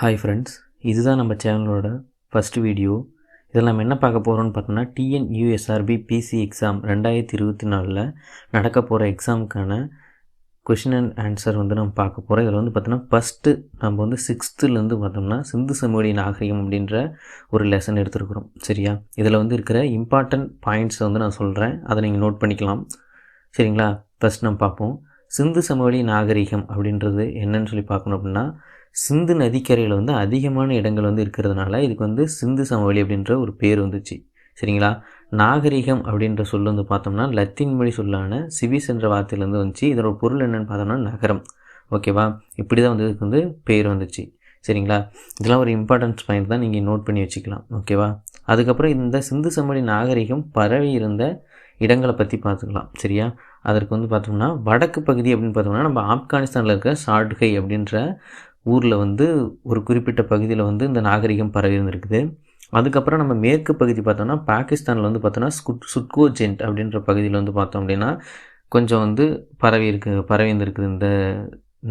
Hi friends, இதுதான் நம்ம சேனலோட ஃபஸ்ட் வீடியோ. இதில் நம்ம என்ன பார்க்க போகிறோம்னு பார்த்தோம்னா டிஎன்யூஎஸ்ஆர்பி பிசி எக்ஸாம் 2024 நடக்க போகிற எக்ஸாமுக்கான கொஷின் அண்ட் ஆன்சர் நம்ம பார்க்க போகிறோம். இதில் பார்த்தோன்னா ஃபஸ்ட்டு நம்ம 6th பார்த்தோம்னா சிந்து சமவெளி நாகரிகம் அப்படின்ற ஒரு லெசன் எடுத்துருக்குறோம். சரியா, இதில் இருக்கிற இம்பார்ட்டன்ட் பாயிண்ட்ஸ் நான் சொல்கிறேன், அதை நீங்கள் நோட் பண்ணிக்கலாம். சரிங்களா, ஃபஸ்ட் நம்ம பார்ப்போம். சிந்து சமவெளி நாகரிகம் அப்படின்றது என்னன்னு சொல்லி பார்க்கணும் அப்படின்னா, சிந்து நதிக்கரையில் அதிகமான இடங்கள் இருக்கிறதுனால இதுக்கு சிந்து சமவெளி அப்படின்ற ஒரு பேர் வந்துச்சு. சரிங்களா, நாகரிகம் அப்படின்ற சொல் பார்த்தோம்னா லத்தீன் மொழி சொல்லான சிவிஸ் என்ற வார்த்தையிலேருந்து வந்துச்சு. இதோட பொருள் என்னென்னு பார்த்தோம்னா நகரம். ஓகேவா, இப்படி தான் இதுக்கு பேர் வந்துச்சு. சரிங்களா, இதெல்லாம் ஒரு இம்பார்ட்டன்ஸ் பாயிண்ட் தான், நீங்கள் நோட் பண்ணி வச்சுக்கலாம். ஓகேவா, அதுக்கப்புறம் இந்த சிந்து சமவெளி நாகரிகம் பரவி இருந்த இடங்களை பற்றி பார்த்துக்கலாம். சரியா, அதற்கு பார்த்தோம்னா வடக்கு பகுதி அப்படின்னு பார்த்தோம்னா நம்ம ஆப்கானிஸ்தானில் இருக்க ஷார்ட்கை அப்படின்ற ஊரில் ஒரு குறிப்பிட்ட பகுதியில் இந்த நாகரிகம் பரவி இருந்திருக்குது. அதுக்கப்புறம் நம்ம மேற்கு பகுதி பார்த்தோம்னா பாகிஸ்தானில் பார்த்தோன்னா சுட்கோஜென்ட் அப்படின்ற பகுதியில் பார்த்தோம் அப்படின்னா கொஞ்சம் பரவி இருந்திருக்குது இந்த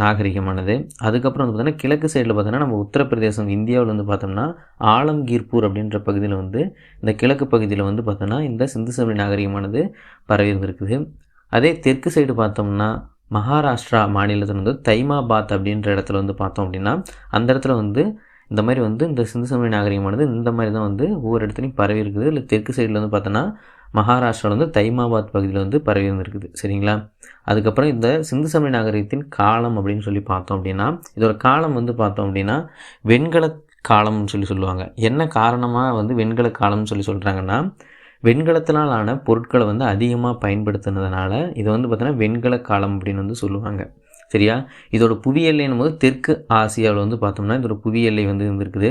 நாகரிகமானது. அதுக்கப்புறம் பார்த்தோன்னா கிழக்கு சைடில் பார்த்தோன்னா நம்ம உத்தரப்பிரதேசம் இந்தியாவில் பார்த்தோம்னா ஆலம்கீர்பூர் அப்படின்ற பகுதியில் இந்த கிழக்கு பகுதியில் பார்த்தோன்னா இந்த சிந்து சமவெளி நாகரிகமானது பரவி இருந்திருக்குது. அதே தெற்கு சைடு பார்த்தோம்னா மகாராஷ்டிரா மாநிலத்தில் தைமாபாத் அப்படின்ற இடத்துல பார்த்தோம் அப்படின்னா அந்த இடத்துல இந்த மாதிரி இந்த சிந்து சமவெளி நாகரிகமானது இந்த மாதிரி தான் ஒவ்வொரு இடத்துலையும் பரவி இருக்குது. இல்லை தெற்கு சைடில் பார்த்தோன்னா மகாராஷ்டிராவில் தைமாபாத் பகுதியில் பரவி இருந்திருக்குது. சரிங்களா, அதுக்கப்புறம் இந்த சிந்து சமவெளி நாகரிகத்தின் காலம் அப்படின்னு சொல்லி பார்த்தோம் அப்படின்னா இதோட காலம் பார்த்தோம் அப்படின்னா வெண்கல காலம்னு சொல்லி சொல்லுவாங்க. என்ன காரணமாக வெண்கல காலம்னு சொல்லி சொல்கிறாங்கன்னா, வெண்கலத்தினால் ஆன பொருட்களை அதிகமாக பயன்படுத்தினதுனால இது பார்த்தோன்னா வெண்கல காலம் அப்படின்னு சொல்லுவாங்க. சரியா, இதோட புவி எல்லைன்னும் போது தெற்கு ஆசியாவில் பார்த்தோம்னா இதோட புவி எல்லை இருந்திருக்குது.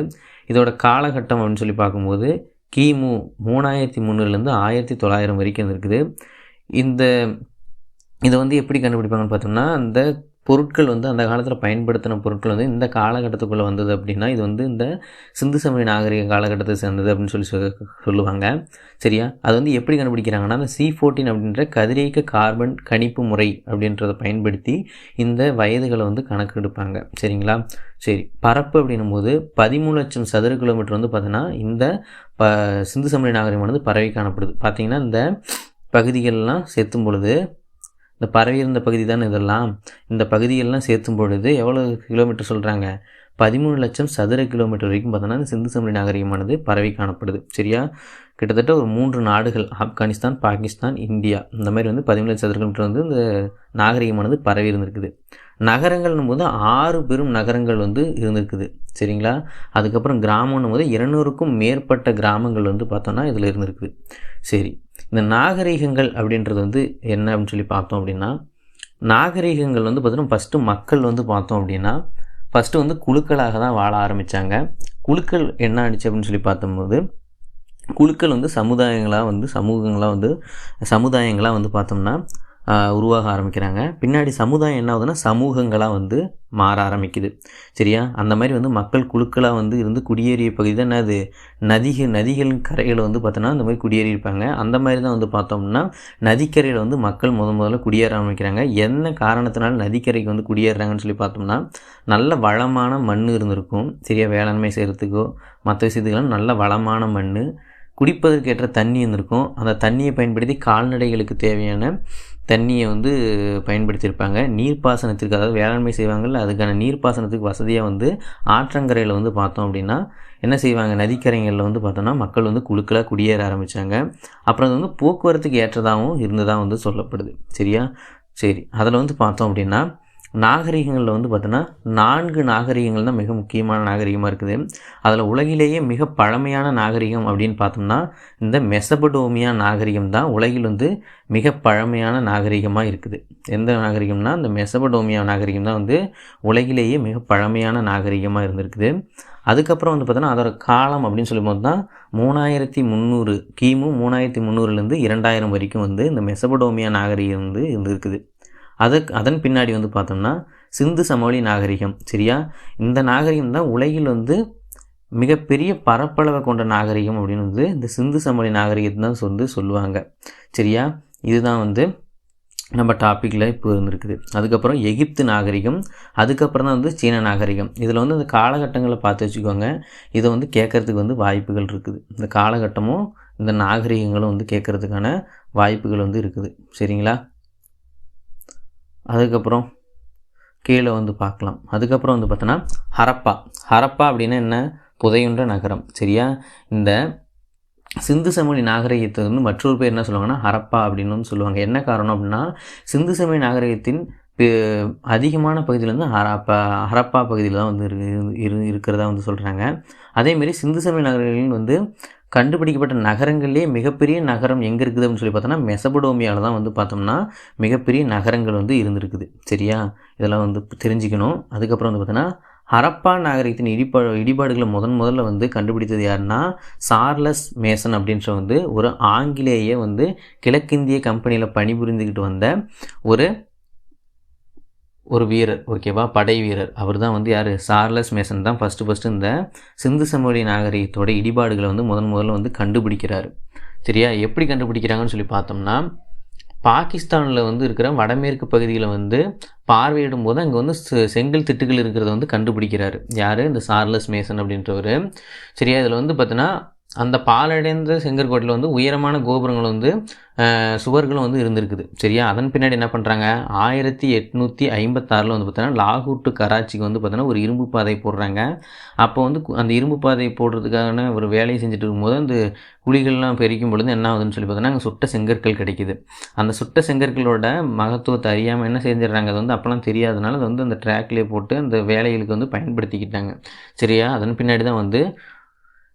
இதோட காலகட்டம் அப்படின்னு சொல்லி பார்க்கும்போது கிமு 3300 1900 வரைக்கும் இருக்குது. இதை எப்படி கண்டுபிடிப்பாங்கன்னு பார்த்தோம்னா, அந்த பொருட்கள் அந்த காலத்தில் பயன்படுத்தின பொருட்கள் இந்த காலகட்டத்துக்குள்ளே வந்தது அப்படின்னா இது இந்த சிந்து சமவெளி நாகரிக காலகட்டத்தை சேர்ந்தது அப்படின்னு சொல்லி சொல்லுவாங்க. சரியா, அது எப்படி கண்டுபிடிக்கிறாங்கன்னா அந்த C14 அப்படின்ற கதிரியக்க கார்பன் கணிப்பு முறை அப்படின்றத பயன்படுத்தி இந்த வயதுகளை கணக்கெடுப்பாங்க. சரிங்களா, சரி, பரப்பு அப்படின்னும் போது 13 லட்சம் சதுர கிலோமீட்டர் பார்த்தோன்னா இந்த சிந்து சமவெளி நாகரிகம் பரவி காணப்படுது. பார்த்திங்கன்னா இந்த பகுதிகளெலாம் சேர்த்தும் பொழுது இந்த பரவி இருந்த பகுதி தானே இதெல்லாம், இந்த பகுதிகளெலாம் சேர்த்தும் பொழுது எவ்வளோ கிலோமீட்டர் சொல்கிறாங்க, 13 லட்சம் சதுர கிலோமீட்டர் வரைக்கும் பார்த்தோன்னா இந்த சிந்து சமவெளி நாகரிகமானது பரவி காணப்படுது. சரியா, கிட்டத்தட்ட ஒரு 3 நாடுகள் ஆப்கானிஸ்தான், பாகிஸ்தான், இந்தியா, இந்த மாதிரி 13 லட்சம் சதுர கிலோமீட்டர் இந்த நாகரிகமானது பரவி இருந்திருக்குது. நகரங்கள்னும் போது 6 பெரும் நகரங்கள் இருந்திருக்குது. சரிங்களா, அதுக்கப்புறம் கிராமம்னும் போது 200க்கும் மேற்பட்ட கிராமங்கள் பார்த்தோன்னா இதில் இருந்திருக்குது. சரி, இந்த நாகரிகங்கள் அப்படின்றது என்ன அப்படின்னு சொல்லி பார்த்தோம் அப்படின்னா, நாகரிகங்கள் பார்த்தோன்னா ஃபஸ்ட்டு மக்கள் பார்த்தோம் அப்படின்னா ஃபஸ்ட்டு குழுக்களாக தான் வாழ ஆரம்பித்தாங்க. குழுக்கள் என்ன ஆச்சு அப்படின்னு சொல்லி பார்த்தம்போது குழுக்கள் சமுதாயங்களாக சமுதாயங்களாக பார்த்தோம்னா உருவாக ஆரம்பிக்கிறாங்க. பின்னாடி சமுதாயம் என்ன ஆகுதுன்னா சமூகங்களாக மாற ஆரம்பிக்குது. சரியா, அந்த மாதிரி மக்கள் குழுக்களாக இருந்து குடியேறிய பகுதி தான் என்னது நதிகளின் கரையில் பார்த்தோன்னா அந்த மாதிரி குடியேறியிருப்பாங்க. அந்த மாதிரி தான் பார்த்தோம்னா நதிக்கரையில் மக்கள் முதல்ல குடியேற ஆரம்பிக்கிறாங்க. என்ன காரணத்தினால நதிக்கரைக்கு குடியேறாங்கன்னு சொல்லி பார்த்தோம்னா நல்ல வளமான மண் இருந்திருக்கும். சரியா, வேளாண்மை செய்கிறதுக்கோ மற்ற விஷயத்துக்கெல்லாம் நல்ல வளமான மண், குடிப்பதற்கு ஏற்ற தண்ணி இருந்திருக்கும். அந்த தண்ணியை பயன்படுத்தி கால்நடைகளுக்கு தேவையான தண்ணியை பயன்படுத்தியிருப்பாங்க. நீர்ப்பாசனத்திற்கு, அதாவது வேளாண்மை செய்வாங்கள்ல, அதுக்கான நீர்ப்பாசனத்துக்கு வசதியாக ஆற்றங்கரையில் பார்த்தோம் அப்படின்னா என்ன செய்வாங்க, நதிக்கரைகளில் பார்த்தோன்னா மக்கள் குழுக்களாக குடியேற ஆரம்பித்தாங்க. அப்புறம் அது போக்குவரத்துக்கு ஏற்றதாகவும் இருந்ததாக சொல்லப்படுது. சரியா, சரி, அதில் பார்த்தோம் அப்படின்னா நாகரிகங்களில் பார்த்தோன்னா 4 நாகரிகங்கள் தான் மிக முக்கியமான நாகரிகமாக இருக்குது. அதில் உலகிலேயே மிக பழமையான நாகரிகம் அப்படின்னு பார்த்தோம்னா இந்த மெசபடோமியா நாகரிகம் தான் உலகில் மிக பழமையான நாகரிகமாக இருக்குது. எந்த நாகரிகம்னா இந்த மெசபடோமியா நாகரிகம் தான் உலகிலேயே மிக பழமையான நாகரிகமாக இருந்திருக்குது. அதுக்கப்புறம் பார்த்தோன்னா அதோட காலம் அப்படின்னு சொல்லும்போது தான் 3300 கிமு 3300 2000 வரைக்கும் இந்த மெசபடோமியா நாகரிகம் இருந்திருக்குது. அதன் பின்னாடி பார்த்தோம்னா சிந்து சமவெளி நாகரிகம். சரியா, இந்த நாகரிகம் தான் உலகில் மிகப்பெரிய பரப்பளவை கொண்ட நாகரிகம் அப்படின்னு இந்த சிந்து சமவெளி நாகரிகத்தை தான் சொல்லுவாங்க. சரியா, இதுதான் நம்ம டாப்பிக்கில் இப்போ இருந்திருக்குது. அதுக்கப்புறம் எகிப்து நாகரிகம், அதுக்கப்புறம் தான் வந்து சீன நாகரிகம். இதில் வந்து இந்த காலகட்டங்களை பார்த்து வச்சுக்கோங்க. இதை வந்து கேட்குறதுக்கு வந்து வாய்ப்புகள் இருக்குது. இந்த காலகட்டமும் இந்த நாகரிகங்களும் வந்து கேட்குறதுக்கான வாய்ப்புகள் வந்து இருக்குது. சரிங்களா? அதுக்கப்புறம் கீழே வந்து பார்க்கலாம். அதுக்கப்புறம் வந்து பார்த்தோன்னா ஹரப்பா. ஹரப்பா அப்படின்னா என்ன? புதையுண்ட நகரம். சரியா? இந்த சிந்து சமவெளி நாகரிகத்தை வந்து மற்றொரு பேர் என்ன சொல்லுவாங்கன்னா ஹரப்பா அப்படின்னு வந்து சொல்லுவாங்க. என்ன காரணம் அப்படின்னா சிந்து சமவெளி நாகரிகத்தின் அதிகமான பகுதியில் வந்து ஹரப்பா பகுதியில் தான் வந்து இருக்கிறதா வந்து சொல்கிறாங்க. அதேமாரி சிந்து சமவெளி நாகரிகங்கள் வந்து கண்டுபிடிக்கப்பட்ட நகரங்கள்லேயே மிகப்பெரிய நகரம் எங்கே இருக்குது அப்படின்னு சொல்லி பார்த்தோன்னா மெசபடோமியாவில் தான் வந்து பார்த்தோம்னா மிகப்பெரிய நகரங்கள் வந்து இருந்திருக்குது. சரியா? இதெல்லாம் வந்து தெரிஞ்சுக்கணும். அதுக்கப்புறம் வந்து பார்த்தோன்னா ஹரப்பா நாகரிகத்தின் இடிபாடுகளை முதல்ல வந்து கண்டுபிடித்தது யாருன்னா சார்லஸ் மேசன் அப்படின்ற வந்து ஒரு ஆங்கிலேய வந்து கிழக்கிந்திய கம்பெனியில் பணிபுரிந்துக்கிட்டு வந்த ஒரு வீரர். ஓகேவா? படை வீரர். அவர் தான் வந்து யார்? சார்லஸ் மேசன் தான் ஃபஸ்ட்டு இந்த சிந்து சமவெளி நாகரிகத்தோட இடிபாடுகளை வந்து முதல்ல வந்து கண்டுபிடிக்கிறாரு. சரியா? எப்படி கண்டுபிடிக்கிறாங்கன்னு சொல்லி பார்த்தோம்னா பாகிஸ்தானில் வந்து இருக்கிற வடமேற்கு பகுதியில் வந்து பார்வையிடும் போது அங்கே வந்து செங்கல் திட்டுகள் இருக்கிறத வந்து கண்டுபிடிக்கிறாரு. யார்? இந்த சார்லஸ் மேசன் அப்படின்றவர். சரியா? இதில் வந்து பார்த்தீங்கன்னா அந்த பாலடைந்த செங்கற்கோட்டில் வந்து உயரமான கோபுரங்கள் வந்து சுவர்களும் வந்து இருந்திருக்குது. சரியா? அதன் பின்னாடி என்ன பண்ணுறாங்க? 1856 வந்து பார்த்தீங்கன்னா லாகூர் டு கராச்சிக்கு வந்து பார்த்தீங்கன்னா ஒரு இரும்பு பாதை போடுறாங்க. அப்போ வந்து அந்த இரும்பு பாதை போடுறதுக்கான ஒரு வேலையை செஞ்சுட்டு இருக்கும்போது அந்த குழிகள்லாம் பெருக்கும் பொழுது என்ன ஆகுதுன்னு சொல்லி பார்த்தோன்னா அங்கே சுட்ட செங்கற்கள் கிடைக்கிது. அந்த சுட்ட செங்கற்களோட மகத்துவத்தை அறியாமல் என்ன செஞ்சிடறாங்க? அது வந்து அப்போலாம் தெரியாதனால அது வந்து அந்த ட்ராக்லேயே போட்டு அந்த வேலைகளுக்கு வந்து பயன்படுத்திக்கிட்டாங்க. சரியா? அதன் பின்னாடி தான் வந்து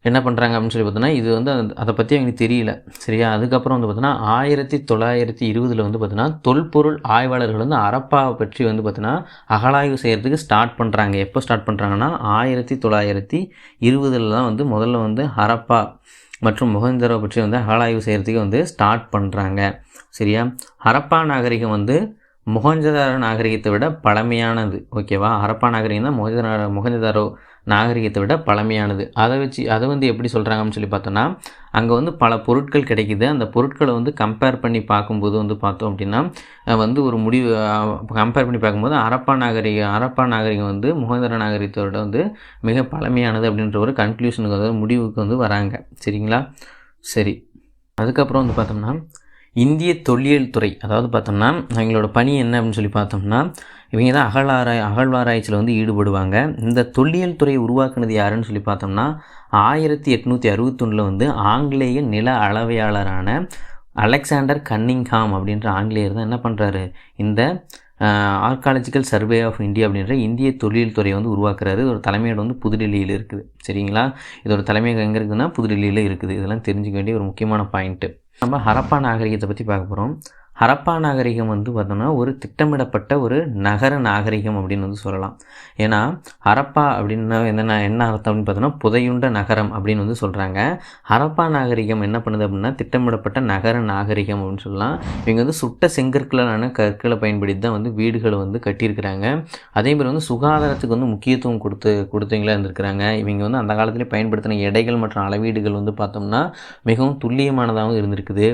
என்ன பண்ணுறாங்க அப்படின்னு சொல்லி பார்த்தோன்னா இது வந்து அதை பற்றி அவங்களுக்கு தெரியல. சரியா? அதுக்கப்புறம் வந்து பார்த்தோன்னா 1920 வந்து பார்த்தோன்னா தொல்பொருள் ஆய்வாளர்கள் வந்து ஹரப்பாவை பற்றி வந்து பார்த்தோன்னா அகழாய்வு செய்கிறதுக்கு ஸ்டார்ட் பண்ணுறாங்க. எப்போ ஸ்டார்ட் பண்ணுறாங்கன்னா 1920 தான் வந்து முதல்ல வந்து ஹரப்பா மற்றும் மொஹஞ்சதாரோ பற்றி வந்து அகழாய்வு செய்கிறதுக்கு வந்து ஸ்டார்ட் பண்ணுறாங்க. சரியா? ஹரப்பா நாகரிகம் வந்து மொஹஞ்சதாரோ நாகரிகத்தை விட பழமையானது. ஓகேவா? ஹரப்பா நாகரிகம் தான் மொஹஞ்சதாரோ நாகரிகத்தை விட பழமையானது. அதை வந்து எப்படி சொல்கிறாங்கன்னு சொல்லி பார்த்தோன்னா அங்கே வந்து பல பொருட்கள் கிடைக்குது. அந்த பொருட்களை வந்து கம்பேர் பண்ணி பார்க்கும்போது வந்து பார்த்தோம் அப்படின்னா வந்து ஒரு முடிவு கம்பேர் பண்ணி பார்க்கும்போது ஹரப்பா நாகரிகம் வந்து மொஹஞ்சதாரோ நாகரிகத்தோட வந்து மிக பழமையானது அப்படின்ற ஒரு கன்க்ளூஷனுக்கு வந்து முடிவுக்கு வந்து வராங்க. சரிங்களா? சரி. அதுக்கப்புறம் வந்து பார்த்தோம்னா இந்திய தொல்லியல் துறை, அதாவது பார்த்தோம்னா அவங்களோட பணி என்ன அப்படின்னு சொல்லி பார்த்தோம்னா இவங்க தான் அகழ்வாராய்ச்சியில் வந்து ஈடுபடுவாங்க. இந்த தொல்லியல் துறையை உருவாக்குனது யாருன்னு சொல்லி பார்த்தோம்னா 1861 வந்து ஆங்கிலேய நில அளவையாளரான அலெக்சாண்டர் கன்னிங்ஹாம் அப்படின்ற ஆங்கிலேயர் தான் என்ன பண்ணுறாரு? இந்த ஆர்காலஜிக்கல் சர்வே ஆஃப் இந்தியா அப்படின்ற இந்திய தொல்லியல் துறையை வந்து உருவாக்குறாரு. இதோட தலைமையோட வந்து புதுடெல்லியில் இருக்குது. சரிங்களா? இதோட தலைமையகம் எங்கே இருக்குதுன்னா புதுடெல்லியில் இருக்குது. இதெல்லாம் தெரிஞ்சுக்க வேண்டிய ஒரு முக்கியமான பாயிண்ட்டு. நம்ம ஹரப்பா நாகரிகத்தை பற்றி பார்க்க போகிறோம். ஹரப்பா நாகரிகம் வந்து பார்த்தோம்னா ஒரு திட்டமிடப்பட்ட ஒரு நகர நாகரிகம் அப்படின்னு வந்து சொல்லலாம். ஏன்னா ஹரப்பா அப்படின்னா என்ன அர்த்தம் அப்படின்னு பார்த்தோன்னா புதையுண்ட நகரம் அப்படின்னு வந்து சொல்கிறாங்க. ஹரப்பா நாகரிகம் என்ன பண்ணுது அப்படின்னா திட்டமிடப்பட்ட நகர நாகரிகம் அப்படின்னு சொல்லலாம். இவங்க வந்து சுட்ட செங்கற்களான கற்களை பயன்படுத்தி தான் வந்து வீடுகளை வந்து கட்டியிருக்கிறாங்க. அதேமாதிரி வந்து சுகாதாரத்துக்கு வந்து முக்கியத்துவம் கொடுத்தவங்களா இருந்திருக்கிறாங்க. இவங்க வந்து அந்த காலத்திலே பயன்படுத்தின எடைகள் மற்றும் அளவீடுகள் வந்து பார்த்தோம்னா மிகவும் துல்லியமானதாகவும் இருந்திருக்குது.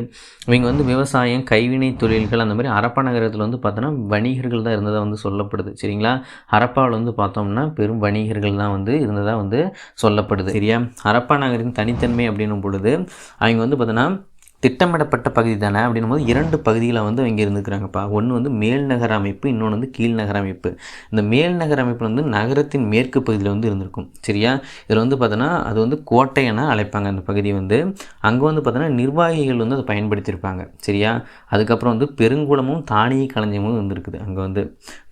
இவங்க வந்து விவசாயம், கைவினை தொழில்கள் அந்த மாதிரி ஹரப்பா நகரத்தில் வந்து பார்த்தோன்னா வணிகர்கள் தான் இருந்ததாக வந்து சொல்லப்படுது. சரிங்களா? ஹரப்பாவில் வந்து பார்த்தோம்னா பெரும் வணிகர்கள் தான் வந்து இருந்ததாக வந்து சொல்லப்படுது. சரியா? ஹரப்பா நகரின் தனித்தன்மை அப்படின்னும் பொழுது அவங்க வந்து பார்த்தோன்னா திட்டமிடப்பட்ட பகுதி தானே அப்படின்னும் போது 2 பகுதியில் வந்து அவங்க இருந்துக்கிறாங்கப்பா. ஒன்று வந்து மேல் நகர அமைப்பு, இன்னொன்று வந்து கீழ் நகர அமைப்பு. இந்த மேல் நகர அமைப்பு வந்து நகரத்தின் மேற்கு பகுதியில் வந்து இருந்திருக்கும். சரியா? இதில் வந்து பார்த்தோன்னா அது வந்து கோட்டை என அழைப்பாங்க. அந்த பகுதி வந்து அங்கே வந்து பார்த்தோன்னா நிர்வாகிகள் வந்து அதை பயன்படுத்தியிருப்பாங்க. சரியா? அதுக்கப்புறம் வந்து பெருங்குளமும் தானிய களஞ்சியமும் இருந்திருக்குது. அங்கே வந்து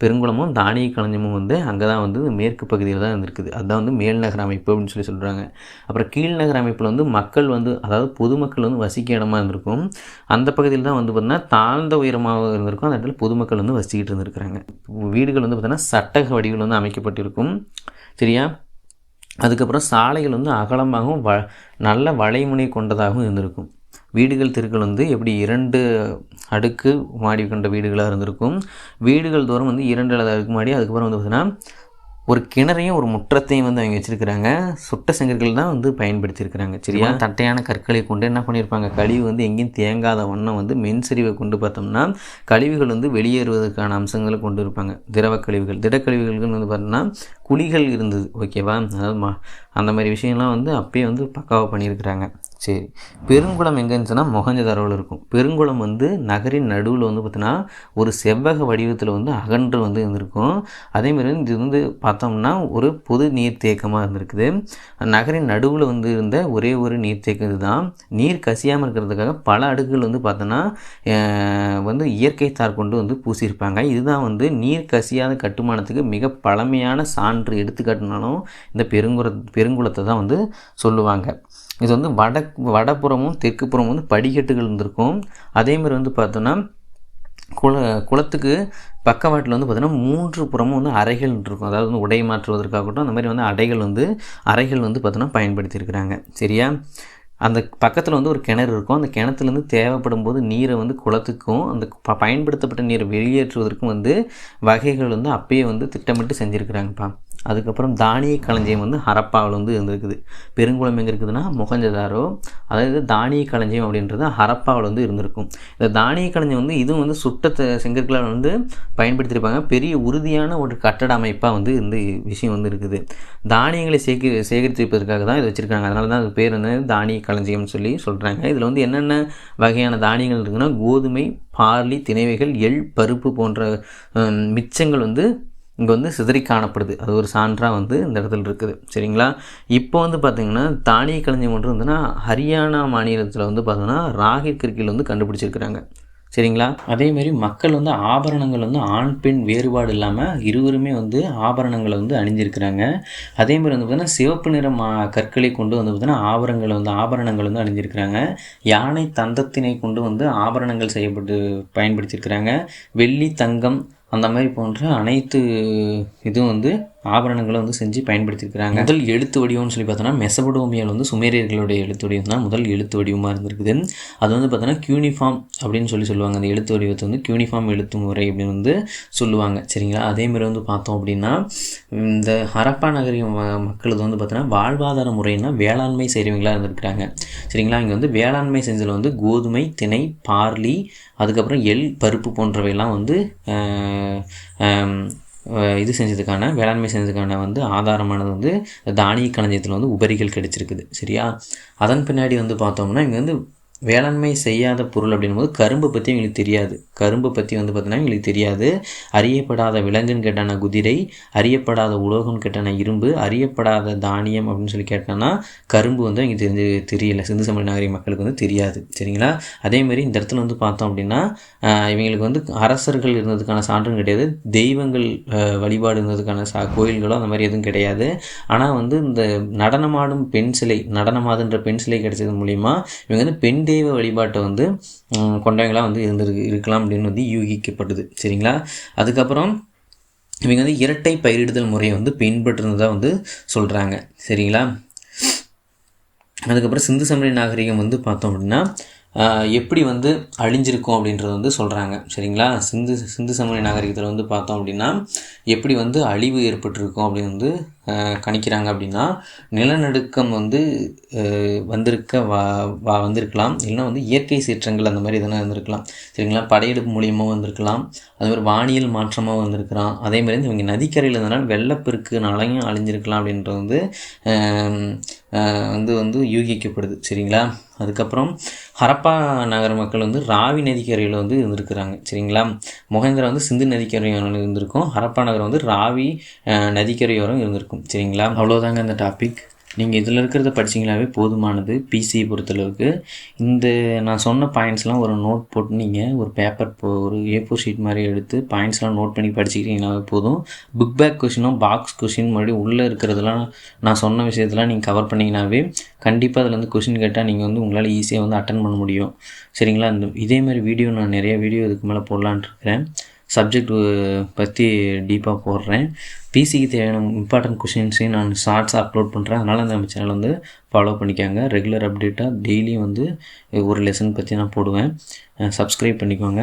பெருங்குளமும் தானிய களஞ்சியமும் வந்து அங்கே தான் வந்து மேற்கு பகுதியில் தான் இருந்திருக்குது. அதுதான் வந்து மேல் நகர அமைப்பு அப்படின்னு சொல்லி சொல்கிறாங்க. அப்புறம் கீழ் நகர அமைப்பில் வந்து மக்கள் வந்து அதாவது பொதுமக்கள் வந்து வசிக்க இடமா இருந்திருக்கும். அந்த பகுதியில் தான் வந்து பார்த்தீங்கன்னா தாழ்ந்த உயரமாக இருந்திருக்கும். அந்த இடத்துல பொதுமக்கள் வந்து வசிக்கிட்டு இருந்திருக்கிறாங்க. வீடுகள் வந்து பார்த்தீங்கன்னா சட்டக வடிவில் வந்து அமைக்கப்பட்டிருக்கும். சரியா? அதுக்கப்புறம் சாலைகள் வந்து அகலமாகவும் நல்ல வளைமுனை கொண்டதாகவும் இருந்திருக்கும். வீடுகள் தெருக்கள் வந்து எப்படி 2 அடுக்கு மாடி கொண்ட வீடுகளாக இருந்திருக்கும். வீடுகள் தோறும் வந்து 2 அடுக்கு மாடி. அதுக்கப்புறம் வந்து பார்த்தீங்கன்னா ஒரு கிணறையும் ஒரு முற்றத்தையும் வந்து அவங்க வச்சுருக்கிறாங்க. சுட்ட செங்கற்கள் தான் வந்து பயன்படுத்தியிருக்கிறாங்க. சரியா, தட்டையான கற்களை கொண்டு என்ன பண்ணியிருப்பாங்க, கழிவு வந்து எங்கேயும் தேங்காத வண்ணம் வந்து மென்சரிவை கொண்டு பார்த்தோம்னா கழிவுகள் வந்து வெளியேறுவதற்கான அம்சங்களை கொண்டு இருப்பாங்க. திரவ கழிவுகள், திடக்கழிவுகள்னு வந்து பார்த்தோம்னா குழிகள் இருந்தது. ஓகேவா, அதாவது அந்த மாதிரி விஷயம்லாம் வந்து அப்பயே வந்து பக்காவாக பண்ணியிருக்கிறாங்க. சரி, பெருங்குளம் எங்கே இருந்துச்சுன்னா மொஹஞ்சதாரோவில் இருக்கும். பெருங்குளம் வந்து நகரின் நடுவில் வந்து பார்த்தீங்கன்னா ஒரு செவ்வக வடிவத்தில் வந்து அகன்று வந்து இருந்திருக்கும். அதேமாதிரி வந்து இது வந்து பார்த்தோம்னா ஒரு பொது நீர்த்தேக்கமாக இருந்திருக்குது. நகரின் நடுவில் வந்து இருந்த ஒரே ஒரு நீர்த்தேக்கம் இதுதான். நீர் கசியாமல் இருக்கிறதுக்காக பல அடுக்குகள் வந்து பார்த்தோன்னா வந்து இயற்கை தார் கொண்டு வந்து பூசியிருப்பாங்க. இதுதான் வந்து நீர் கசியாத கட்டுமானத்துக்கு மிக பழமையான சான்று எடுத்துக்காட்டுனாலும் இந்த பெருங்குளத்தை தான் வந்து சொல்லுவாங்க. இது வந்து வடபுறமும் தெற்குப்புறமும் வந்து படிக்கட்டுகள் இருந்திருக்கும். அதேமாதிரி வந்து பார்த்தோன்னா குளத்துக்கு பக்கவாட்டில் வந்து பார்த்தோன்னா 3 புறமும் வந்து அறைகள் இருக்கும். அதாவது வந்து உடை மாற்றுவதற்காகட்டும் அந்த மாதிரி வந்து அறைகள் வந்து பார்த்தோன்னா பயன்படுத்தியிருக்கிறாங்க. சரியா, அந்த பக்கத்தில் வந்து ஒரு கிணறு இருக்கும். அந்த கிணத்துலேருந்து தேவைப்படும் போது நீரை வந்து குளத்துக்கும் அந்த பயன்படுத்தப்பட்ட நீரை வெளியேற்றுவதற்கும் வந்து வகைகள் வந்து அப்பயே வந்து திட்டமிட்டு செஞ்சுருக்கிறாங்கப்பா. அதுக்கப்புறம் தானிய களஞ்சியம் வந்து ஹரப்பாவில் வந்து இருந்திருக்குது. பெருங்குளம் எங்கே இருக்குதுன்னா மொஹஞ்சதாரோ, அதாவது தானிய களஞ்சியம் அப்படின்றது ஹரப்பாவில் வந்து இருந்திருக்கும். இந்த தானிய களஞ்சியம் வந்து இதுவும் வந்து சுட்ட செங்கற்களால் வந்து பயன்படுத்தியிருப்பாங்க. பெரிய உறுதியான ஒரு கட்டட அமைப்பாக வந்து இந்த விஷயம் வந்து இருக்குது. தானியங்களை சேகரித்து வைப்பதற்காக தான் இதை வச்சுருக்காங்க. அதனால தான் அது பேர் வந்து தானிய களஞ்சியம்னு சொல்லி சொல்கிறாங்க. இதில் வந்து என்னென்ன வகையான தானியங்கள் இருக்குன்னா கோதுமை, பார்லி, திணைவைகள், எள், பருப்பு போன்ற மிச்சங்கள் வந்து இங்கே வந்து சிதறி காணப்படுது. அது ஒரு சான்றாக வந்து இந்த இடத்துல இருக்குது. சரிங்களா, இப்போ வந்து பார்த்திங்கன்னா தானிய களஞ்சியம் ஒன்று வந்துன்னா ஹரியானா மாநிலத்தில் வந்து பார்த்தோன்னா ராகி கிற்கில் வந்து கண்டுபிடிச்சிருக்கிறாங்க. சரிங்களா, அதேமாரி மக்கள் வந்து ஆபரணங்கள் வந்து ஆண் பெண் வேறுபாடு இல்லாமல் இருவருமே வந்து ஆபரணங்களை வந்து அணிஞ்சிருக்கிறாங்க. அதேமாதிரி வந்து பார்த்திங்கன்னா சிவப்பு நிற கற்களை கொண்டு வந்து பார்த்திங்கன்னா ஆபரணங்கள் வந்து அணிஞ்சிருக்கிறாங்க. யானை தந்தத்தினை கொண்டு வந்து ஆபரணங்கள் பயன்படுத்தியிருக்கிறாங்க. வெள்ளி, தங்கம் அந்த மாதிரி போன்ற அனைத்து இதுவும் வந்து ஆபரணங்களை வந்து செஞ்சு பயன்படுத்தியிருக்கிறாங்க. முதல் எழுத்து வடிவம்னு சொல்லி பார்த்தோன்னா மெசபடோமியாவில் வந்து சுமேரியர்களுடைய எழுத்து வடிவம் தான் முதல் எழுத்து வடிவமாக இருந்திருக்குது. அது வந்து பார்த்தோன்னா கியூனிஃபார்ம் அப்படின்னு சொல்லுவாங்க. அந்த எழுத்து வடிவத்தை வந்து கியூனிஃபார்ம் எழுத்து முறை அப்படின்னு வந்து சொல்லுவாங்க. சரிங்களா, அதேமாதிரி வந்து பார்த்தோம் அப்படின்னா இந்த ஹரப்பா நகரிய மக்களுக்கு வந்து பார்த்தோன்னா வாழ்வாதார முறைன்னா வேளாண்மை செய்கிறவங்களாக இருந்திருக்கிறாங்க. சரிங்களா, இங்கே வந்து வேளாண்மை செஞ்சதில் வந்து கோதுமை, திணை, பார்லி, அதுக்கப்புறம் எள், பருப்பு போன்றவையெல்லாம் வந்து வேளாண்மை செஞ்சதுக்கான வந்து ஆதாரமானது வந்து தானிய களஞ்சியத்தில் வந்து உபரிகள் கிடைச்சிருக்குது. சரியா, அதன் பின்னாடி வந்து பார்த்தோம்னா இங்கே வந்து வேளாண்மை செய்யாத பொருள் அப்படின்போது கரும்பை பற்றி எங்களுக்கு தெரியாது. கரும்பை பற்றி வந்து பார்த்தீங்கன்னா எங்களுக்கு தெரியாது. அறியப்படாத விலங்குன்னு கேட்டானா குதிரை, அறியப்படாத உலோகம்னு கேட்டானா இரும்பு, அறியப்படாத தானியம் அப்படின்னு சொல்லி கேட்டானா கரும்பு வந்து எங்களுக்கு தெரியல. சிந்து சமவெளி நாகரிக மக்களுக்கு வந்து தெரியாது. சரிங்களா, அதேமாதிரி இந்த இடத்துல வந்து பார்த்தோம் அப்படின்னா இவங்களுக்கு வந்து அரசர்கள் இருந்ததுக்கான சான்றும் கிடையாது. தெய்வங்கள் வழிபாடு இருந்ததுக்கான கோயில்களோ அந்த மாதிரி எதுவும் கிடையாது. ஆனால் வந்து இந்த நடனமாடும் பெண் சிலை, நடனமாதுன்ற பெண் சிலை கிடைச்சது மூலிமா இவங்க வந்து பெண் தெய்வ வழிபாட்டை வந்து கொண்டவங்களாக வந்து இருக்கலாம் அப்படின்னு வந்து யூகிக்கப்படுது. சரிங்களா, அதுக்கப்புறம் இவங்க வந்து இரட்டை பயிரிடுதல் முறையை வந்து பின்பற்றுனதாக வந்து சொல்கிறாங்க. சரிங்களா, அதுக்கப்புறம் சிந்து சமவெளி நாகரிகம் வந்து பார்த்தோம் அப்படின்னா எப்படி வந்து அழிஞ்சிருக்கும் அப்படின்றது வந்து சொல்கிறாங்க. சரிங்களா, சிந்து சமவெளி நாகரிகத்தில் வந்து பார்த்தோம் அப்படின்னா எப்படி வந்து அழிவு ஏற்பட்டிருக்கும் அப்படின்னு வந்து கணிக்கிறாங்க. அப்படின்னா நிலநடுக்கம் வந்து வந்திருக்கலாம், இல்லைன்னா வந்து இயற்கை சீற்றங்கள் அந்த மாதிரி எதனா இருந்திருக்கலாம். சரிங்களா, படையெடுப்பு மூலியமாக வந்திருக்கலாம், அதுமாதிரி வானியல் மாற்றமாக வந்திருக்கலாம். அதேமாதிரி இவங்க நதிக்கரையில் இருந்தனால வெள்ளப்பெருக்குனாலையும் அழிஞ்சிருக்கலாம் அப்படின்றது வந்து யூகிக்கப்படுது. சரிங்களா, அதுக்கப்புறம் ஹரப்பா நகர மக்கள் வந்து ராவி நதிக்கரையில் வந்து இருந்திருக்கிறாங்க. சரிங்களா, மொஹேந்திரா வந்து சிந்து நதிக்கரையோரம் இருந்திருக்கும், ஹரப்பா நகரம் வந்து ராவி நதிக்கரையோரம் இருந்திருக்கும். சரிங்களா, அவ்வளோதாங்க இந்த டாபிக். நீங்கள் இதில் இருக்கிறத படிச்சிங்களாவே போதுமானது பிசியை பொறுத்தளவுக்கு. இந்த நான் சொன்ன பாயிண்ட்ஸ்லாம் ஒரு நோட் போட்டு நீங்கள் ஒரு பேப்பர் ஒரு A4 ஷீட் மாதிரி எடுத்து பாயிண்ட்ஸ்லாம் நோட் பண்ணி படிச்சுக்கிட்டீங்கன்னாவே போதும். புக் பேக் கொஷினும் பாக்ஸ் கொஷின் மறுபடியும் உள்ளே இருக்கிறதெல்லாம் நான் சொன்ன விஷயத்தெல்லாம் நீங்கள் கவர் பண்ணிங்கனாவே கண்டிப்பாக அதில் வந்து கொஷின் கேட்டால் நீங்கள் வந்து உங்களால் ஈஸியாக வந்து அட்டன் பண்ண முடியும். சரிங்களா, இதேமாதிரி வீடியோ நான் நிறைய வீடியோ இதுக்கு மேலே போடலான்ட்டு இருக்கிறேன். சப்ஜெக்ட் பற்றி டீப்பாக போடுறேன். பிசிக்கு தேவையான இம்பார்ட்டன்ட் கொஷின்ஸையும் நான் ஷார்ட்ஸாக அப்லோட் பண்ணுறேன். அதனால் நம்ம சேனல் வந்து ஃபாலோ பண்ணிக்கோங்க. ரெகுலர் அப்டேட்டாக டெய்லியும் வந்து ஒரு லெசன் பற்றி நான் போடுவேன். சப்ஸ்கிரைப் பண்ணிக்கோங்க.